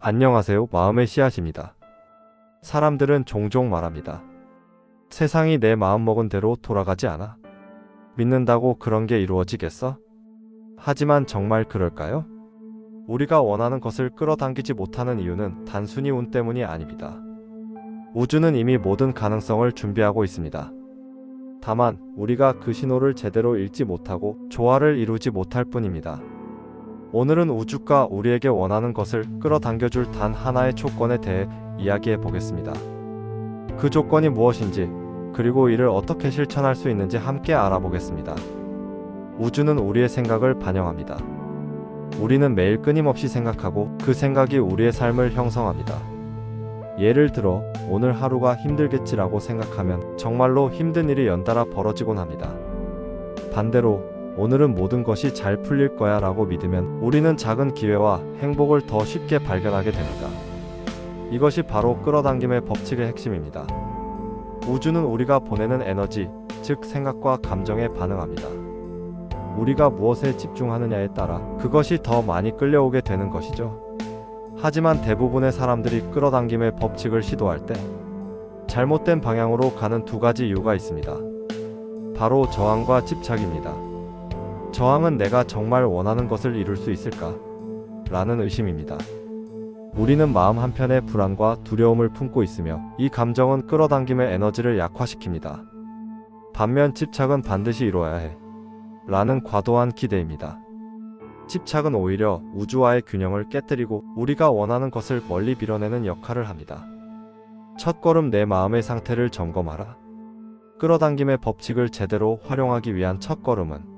안녕하세요. 마음의 씨앗입니다. 사람들은 종종 말합니다. 세상이 내 마음먹은 대로 돌아가지 않아. 믿는다고 그런 게 이루어지겠어? 하지만 정말 그럴까요? 우리가 원하는 것을 끌어당기지 못하는 이유는 단순히 운 때문이 아닙니다. 우주는 이미 모든 가능성을 준비하고 있습니다. 다만 우리가 그 신호를 제대로 읽지 못하고 조화를 이루지 못할 뿐입니다. 오늘은 우주가 우리에게 원하는 것을 끌어당겨줄 단 하나의 조건에 대해 이야기해 보겠습니다. 그 조건이 무엇인지, 그리고 이를 어떻게 실천할 수 있는지 함께 알아보겠습니다. 우주는 우리의 생각을 반영합니다. 우리는 매일 끊임없이 생각하고 그 생각이 우리의 삶을 형성합니다. 예를 들어 오늘 하루가 힘들겠지라고 생각하면 정말로 힘든 일이 연달아 벌어지곤 합니다. 반대로 오늘은 모든 것이 잘 풀릴 거야 라고 믿으면 우리는 작은 기회와 행복을 더 쉽게 발견하게 됩니다. 이것이 바로 끌어당김의 법칙의 핵심입니다. 우주는 우리가 보내는 에너지, 즉 생각과 감정에 반응합니다. 우리가 무엇에 집중하느냐에 따라 그것이 더 많이 끌려오게 되는 것이죠. 하지만 대부분의 사람들이 끌어당김의 법칙을 시도할 때 잘못된 방향으로 가는 두 가지 이유가 있습니다. 바로 저항과 집착입니다. 저항은 내가 정말 원하는 것을 이룰 수 있을까? 라는 의심입니다. 우리는 마음 한편에 불안과 두려움을 품고 있으며 이 감정은 끌어당김의 에너지를 약화시킵니다. 반면 집착은 반드시 이루어야 해. 라는 과도한 기대입니다. 집착은 오히려 우주와의 균형을 깨뜨리고 우리가 원하는 것을 멀리 밀어내는 역할을 합니다. 첫걸음 내 마음의 상태를 점검하라. 끌어당김의 법칙을 제대로 활용하기 위한 첫걸음은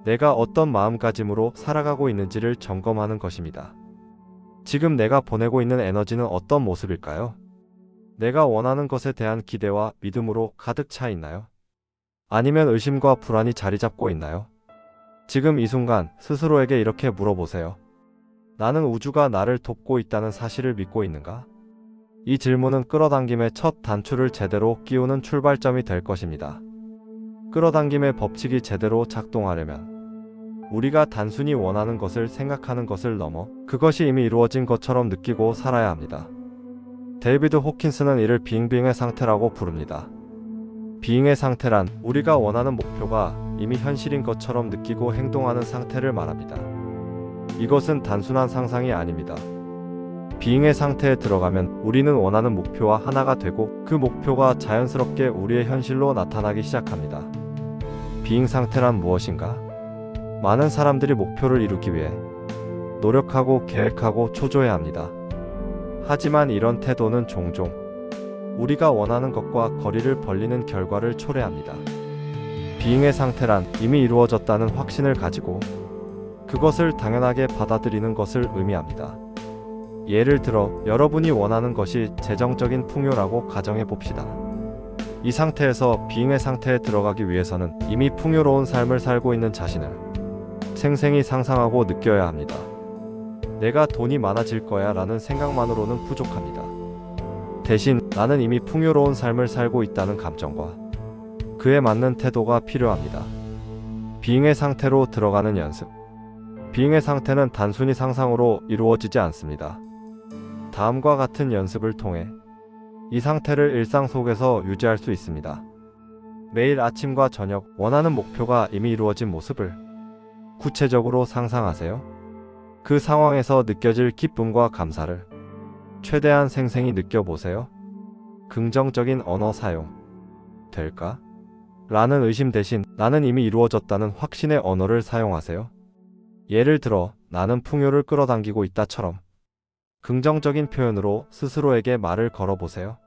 내가 어떤 마음가짐으로 살아가고 있는지를 점검하는 것입니다. 지금 내가 보내고 있는 에너지는 어떤 모습일까요? 내가 원하는 것에 대한 기대와 믿음으로 가득 차 있나요? 아니면 의심과 불안이 자리 잡고 있나요? 지금 이 순간 스스로에게 이렇게 물어보세요. 나는 우주가 나를 돕고 있다는 사실을 믿고 있는가? 이 질문은 끌어당김의 첫 단추를 제대로 끼우는 출발점이 될 것입니다. 끌어당김의 법칙이 제대로 작동하려면 우리가 단순히 원하는 것을 생각하는 것을 넘어 그것이 이미 이루어진 것처럼 느끼고 살아야 합니다. 데이비드 호킨스는 이를 빙빙의 상태라고 부릅니다. 빙의 상태란 우리가 원하는 목표가 이미 현실인 것처럼 느끼고 행동하는 상태를 말합니다. 이것은 단순한 상상이 아닙니다. 빙의 상태에 들어가면 우리는 원하는 목표와 하나가 되고 그 목표가 자연스럽게 우리의 현실로 나타나기 시작합니다. 빙 상태란 무엇인가? 많은 사람들이 목표를 이루기 위해 노력하고 계획하고 초조해야 합니다. 하지만 이런 태도는 종종 우리가 원하는 것과 거리를 벌리는 결과를 초래합니다. 빙의 상태란 이미 이루어졌다는 확신을 가지고 그것을 당연하게 받아들이는 것을 의미합니다. 예를 들어 여러분이 원하는 것이 재정적인 풍요라고 가정해 봅시다. 이 상태에서 빙의 상태에 들어가기 위해서는 이미 풍요로운 삶을 살고 있는 자신을 생생히 상상하고 느껴야 합니다. 내가 돈이 많아질 거야 라는 생각만으로는 부족합니다. 대신 나는 이미 풍요로운 삶을 살고 있다는 감정과 그에 맞는 태도가 필요합니다. 빙의 상태로 들어가는 연습. 빙의 상태는 단순히 상상으로 이루어지지 않습니다. 다음과 같은 연습을 통해 이 상태를 일상 속에서 유지할 수 있습니다. 매일 아침과 저녁 원하는 목표가 이미 이루어진 모습을 구체적으로 상상하세요. 그 상황에서 느껴질 기쁨과 감사를 최대한 생생히 느껴보세요. 긍정적인 언어 사용. 될까? 라는 의심 대신 나는 이미 이루어졌다는 확신의 언어를 사용하세요. 예를 들어 나는 풍요를 끌어당기고 있다처럼 긍정적인 표현으로 스스로에게 말을 걸어보세요.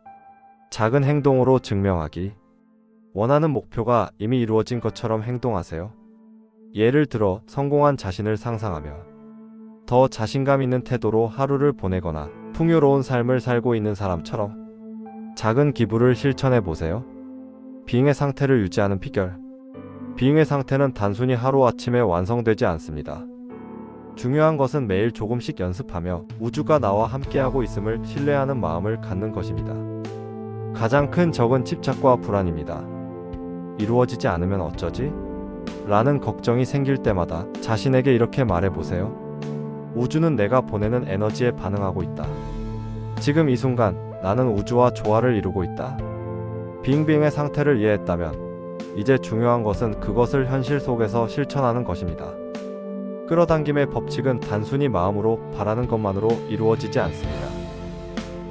작은 행동으로 증명하기. 원하는 목표가 이미 이루어진 것처럼 행동하세요. 예를 들어 성공한 자신을 상상하며 더 자신감 있는 태도로 하루를 보내거나 풍요로운 삶을 살고 있는 사람처럼 작은 기부를 실천해 보세요. 빙의 상태를 유지하는 비결. 빙의 상태는 단순히 하루아침에 완성되지 않습니다. 중요한 것은 매일 조금씩 연습하며 우주가 나와 함께하고 있음을 신뢰하는 마음을 갖는 것입니다. 가장 큰 적은 집착과 불안입니다. 이루어지지 않으면 어쩌지? 라는 걱정이 생길 때마다 자신에게 이렇게 말해보세요. 우주는 내가 보내는 에너지에 반응하고 있다. 지금 이 순간 나는 우주와 조화를 이루고 있다. 빙빙의 상태를 이해했다면 이제 중요한 것은 그것을 현실 속에서 실천하는 것입니다. 끌어당김의 법칙은 단순히 마음으로 바라는 것만으로 이루어지지 않습니다.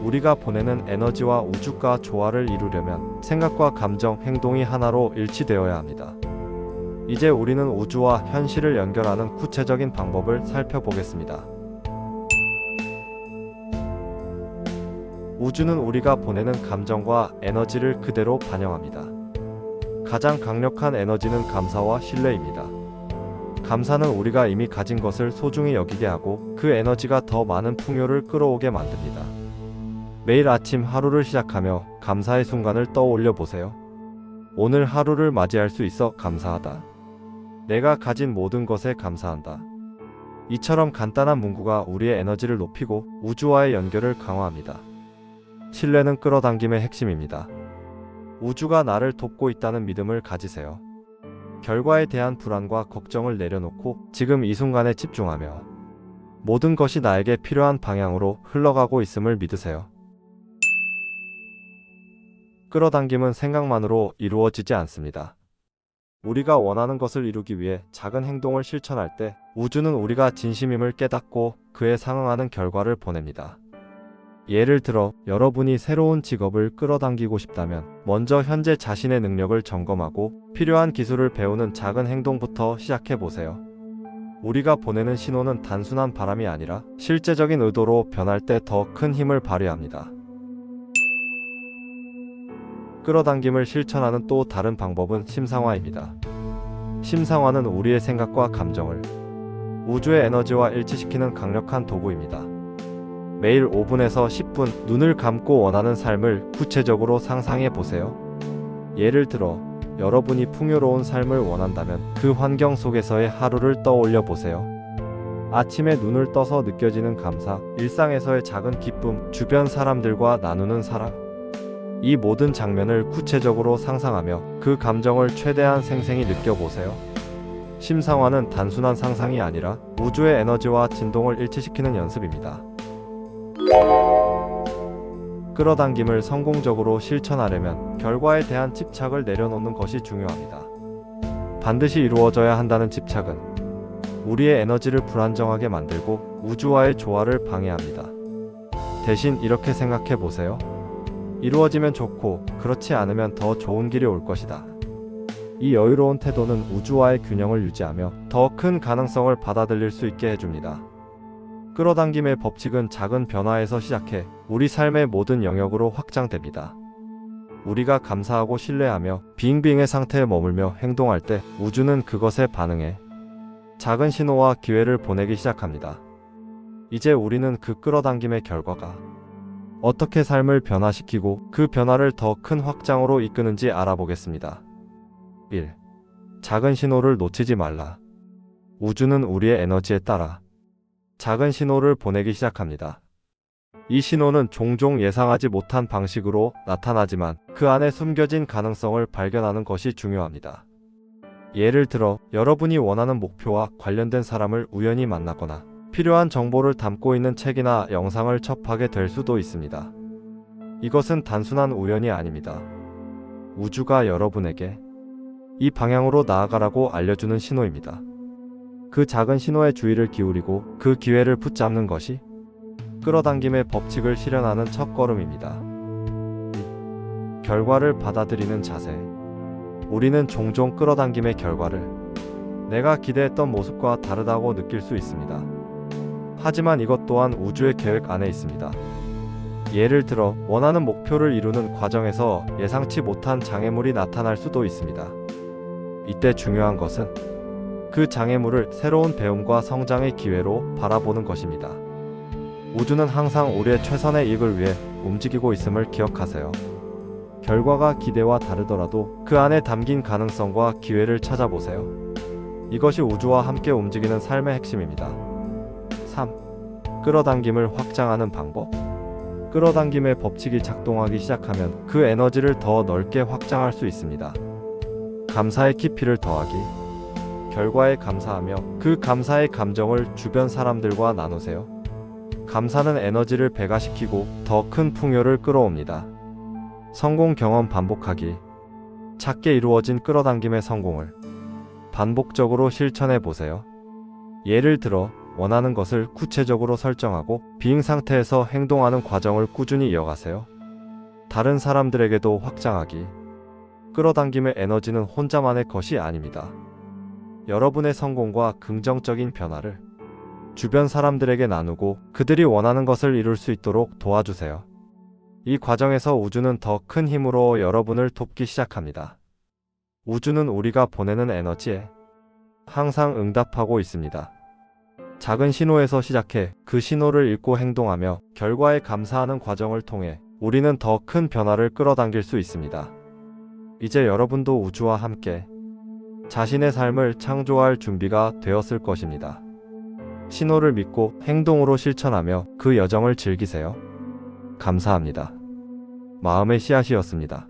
우리가 보내는 에너지와 우주가 조화를 이루려면 생각과 감정, 행동이 하나로 일치되어야 합니다. 이제 우리는 우주와 현실을 연결하는 구체적인 방법을 살펴보겠습니다. 우주는 우리가 보내는 감정과 에너지를 그대로 반영합니다. 가장 강력한 에너지는 감사와 신뢰입니다. 감사는 우리가 이미 가진 것을 소중히 여기게 하고 그 에너지가 더 많은 풍요를 끌어오게 만듭니다. 매일 아침 하루를 시작하며 감사의 순간을 떠올려 보세요. 오늘 하루를 맞이할 수 있어 감사하다. 내가 가진 모든 것에 감사한다. 이처럼 간단한 문구가 우리의 에너지를 높이고 우주와의 연결을 강화합니다. 신뢰는 끌어당김의 핵심입니다. 우주가 나를 돕고 있다는 믿음을 가지세요. 결과에 대한 불안과 걱정을 내려놓고 지금 이 순간에 집중하며 모든 것이 나에게 필요한 방향으로 흘러가고 있음을 믿으세요. 끌어당김은 생각만으로 이루어지지 않습니다. 우리가 원하는 것을 이루기 위해 작은 행동을 실천할 때 우주는 우리가 진심임을 깨닫고 그에 상응하는 결과를 보냅니다. 예를 들어 여러분이 새로운 직업을 끌어당기고 싶다면 먼저 현재 자신의 능력을 점검하고 필요한 기술을 배우는 작은 행동부터 시작해 보세요. 우리가 보내는 신호는 단순한 바람이 아니라 실제적인 의도로 변할 때 더 큰 힘을 발휘합니다. 끌어당김을 실천하는 또 다른 방법은 심상화입니다. 심상화는 우리의 생각과 감정을 우주의 에너지와 일치시키는 강력한 도구입니다. 매일 5분에서 10분 눈을 감고 원하는 삶을 구체적으로 상상해 보세요. 예를 들어 여러분이 풍요로운 삶을 원한다면 그 환경 속에서의 하루를 떠올려 보세요. 아침에 눈을 떠서 느껴지는 감사, 일상에서의 작은 기쁨, 주변 사람들과 나누는 사랑. 이 모든 장면을 구체적으로 상상하며 그 감정을 최대한 생생히 느껴보세요. 심상화는 단순한 상상이 아니라 우주의 에너지와 진동을 일치시키는 연습입니다. 끌어당김을 성공적으로 실천하려면 결과에 대한 집착을 내려놓는 것이 중요합니다. 반드시 이루어져야 한다는 집착은 우리의 에너지를 불안정하게 만들고 우주와의 조화를 방해합니다. 대신 이렇게 생각해 보세요. 이루어지면 좋고 그렇지 않으면 더 좋은 길이 올 것이다. 이 여유로운 태도는 우주와의 균형을 유지하며 더 큰 가능성을 받아들일 수 있게 해줍니다. 끌어당김의 법칙은 작은 변화에서 시작해 우리 삶의 모든 영역으로 확장됩니다. 우리가 감사하고 신뢰하며 빙빙의 상태에 머물며 행동할 때 우주는 그것에 반응해 작은 신호와 기회를 보내기 시작합니다. 이제 우리는 그 끌어당김의 결과가 어떻게 삶을 변화시키고 그 변화를 더 큰 확장으로 이끄는지 알아보겠습니다. 1. 작은 신호를 놓치지 말라. 우주는 우리의 에너지에 따라 작은 신호를 보내기 시작합니다. 이 신호는 종종 예상하지 못한 방식으로 나타나지만 그 안에 숨겨진 가능성을 발견하는 것이 중요합니다. 예를 들어 여러분이 원하는 목표와 관련된 사람을 우연히 만나거나 필요한 정보를 담고 있는 책이나 영상을 접하게 될 수도 있습니다. 이것은 단순한 우연이 아닙니다. 우주가 여러분에게 이 방향으로 나아가라고 알려주는 신호입니다. 그 작은 신호에 주의를 기울이고 그 기회를 붙잡는 것이 끌어당김의 법칙을 실현하는 첫걸음입니다. 결과를 받아들이는 자세. 우리는 종종 끌어당김의 결과를 내가 기대했던 모습과 다르다고 느낄 수 있습니다. 하지만 이것 또한 우주의 계획 안에 있습니다. 예를 들어 원하는 목표를 이루는 과정에서 예상치 못한 장애물이 나타날 수도 있습니다. 이때 중요한 것은 그 장애물을 새로운 배움과 성장의 기회로 바라보는 것입니다. 우주는 항상 우리의 최선의 이익을 위해 움직이고 있음을 기억하세요. 결과가 기대와 다르더라도 그 안에 담긴 가능성과 기회를 찾아보세요. 이것이 우주와 함께 움직이는 삶의 핵심입니다. 3. 끌어당김을 확장하는 방법. 끌어당김의 법칙이 작동하기 시작하면 그 에너지를 더 넓게 확장할 수 있습니다. 감사의 깊이를 더하기. 결과에 감사하며 그 감사의 감정을 주변 사람들과 나누세요. 감사는 에너지를 배가시키고 더 큰 풍요를 끌어옵니다. 성공 경험 반복하기. 작게 이루어진 끌어당김의 성공을 반복적으로 실천해 보세요. 예를 들어 원하는 것을 구체적으로 설정하고 비행 상태에서 행동하는 과정을 꾸준히 이어가세요. 다른 사람들에게도 확장하기. 끌어당김의 에너지는 혼자만의 것이 아닙니다. 여러분의 성공과 긍정적인 변화를 주변 사람들에게 나누고 그들이 원하는 것을 이룰 수 있도록 도와주세요. 이 과정에서 우주는 더 큰 힘으로 여러분을 돕기 시작합니다. 우주는 우리가 보내는 에너지에 항상 응답하고 있습니다. 작은 신호에서 시작해 그 신호를 읽고 행동하며 결과에 감사하는 과정을 통해 우리는 더 큰 변화를 끌어당길 수 있습니다. 이제 여러분도 우주와 함께 자신의 삶을 창조할 준비가 되었을 것입니다. 신호를 믿고 행동으로 실천하며 그 여정을 즐기세요. 감사합니다. 마음의 씨앗이었습니다.